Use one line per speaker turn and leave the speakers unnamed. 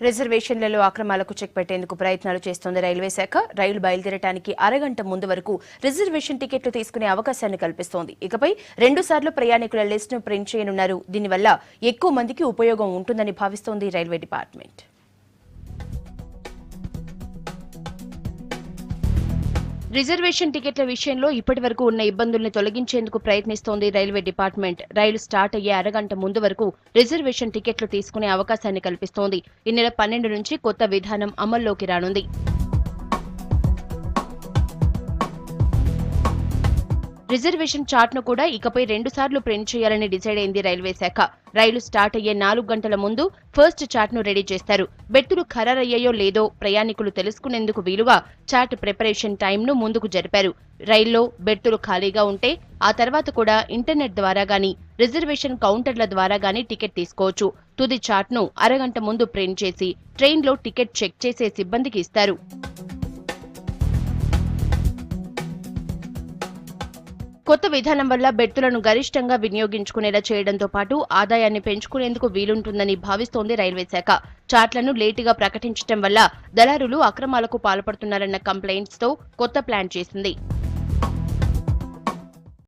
రిజర్వేషన్లలో అక్రమాలకు చెక్ పెట్టేందుకు ప్రయత్నాలు చేస్తోంది రైల్వే శాఖ. రైలు బయలుదేరటానికి అరగంట ముందు వరకు రిజర్వేషన్ టికెట్లు తీసుకునే అవకాశాన్ని కల్పిస్తోంది. ఇకపై 2 సార్లు ప్రయాణికుల లిస్టును ప్రింట్ చేయనున్నారు. దీనివల్ల ఎక్కువ మందికి ఉపయోగం ఉంటుందని భావిస్తోంది రైల్వే డిపార్ట్మెంట్. రిజర్వేషన్ టికెట్ల విషయంలో ఇప్పటివరకు ఉన్న ఇబ్బందుల్ని తొలగించేందుకు ప్రయత్నిస్తోంది రైల్వే డిపార్ట్మెంట్. రైలు స్టార్ట్ అయ్యే అరగంట ముందు వరకు రిజర్వేషన్ టికెట్లు తీసుకునే అవకాశాన్ని కల్పిస్తోంది. ఈ నెల 12 నుంచి కొత్త విధానం అమల్లోకి రానుంది. రిజర్వేషన్ చార్ట్ను కూడా ఇకపై 2 సార్లు ప్రింట్ చేయాలని డిసైడ్ అయింది రైల్వే శాఖ. రైలు స్టార్ట్ అయ్యే 4 గంటల ముందు ఫస్ట్ చార్ట్ను రెడీ చేస్తారు. బెర్తులు ఖరారయ్యాయో లేదో ప్రయాణికులు తెలుసుకునేందుకు వీలుగా చార్ట్ ప్రిపరేషన్ టైంను ముందుకు జరిపారు. రైల్లో బెర్తులు ఖాళీగా ఉంటే ఆ తర్వాత కూడా ఇంటర్నెట్ ద్వారా గానీ రిజర్వేషన్ కౌంటర్ల ద్వారా గానీ టికెట్ తీసుకోవచ్చు. తుది చార్ట్ను అరగంట ముందు ప్రింట్ చేసి ట్రైన్లో టికెట్ చెక్ చేసే సిబ్బందికి ఇస్తారు. కొత్త విధానం వల్ల బెర్తులను గరిష్టంగా వినియోగించుకునేలా చేయడంతో పాటు ఆదాయాన్ని పెంచుకునేందుకు వీలుంటుందని భావిస్తోంది రైల్వే శాఖ. చార్ట్లను లేటుగా ప్రకటించడం వల్ల దళారులు అక్రమాలకు పాల్పడుతున్నారన్న కంప్లైంట్స్తో కొత్త ప్లాన్ చేసింది.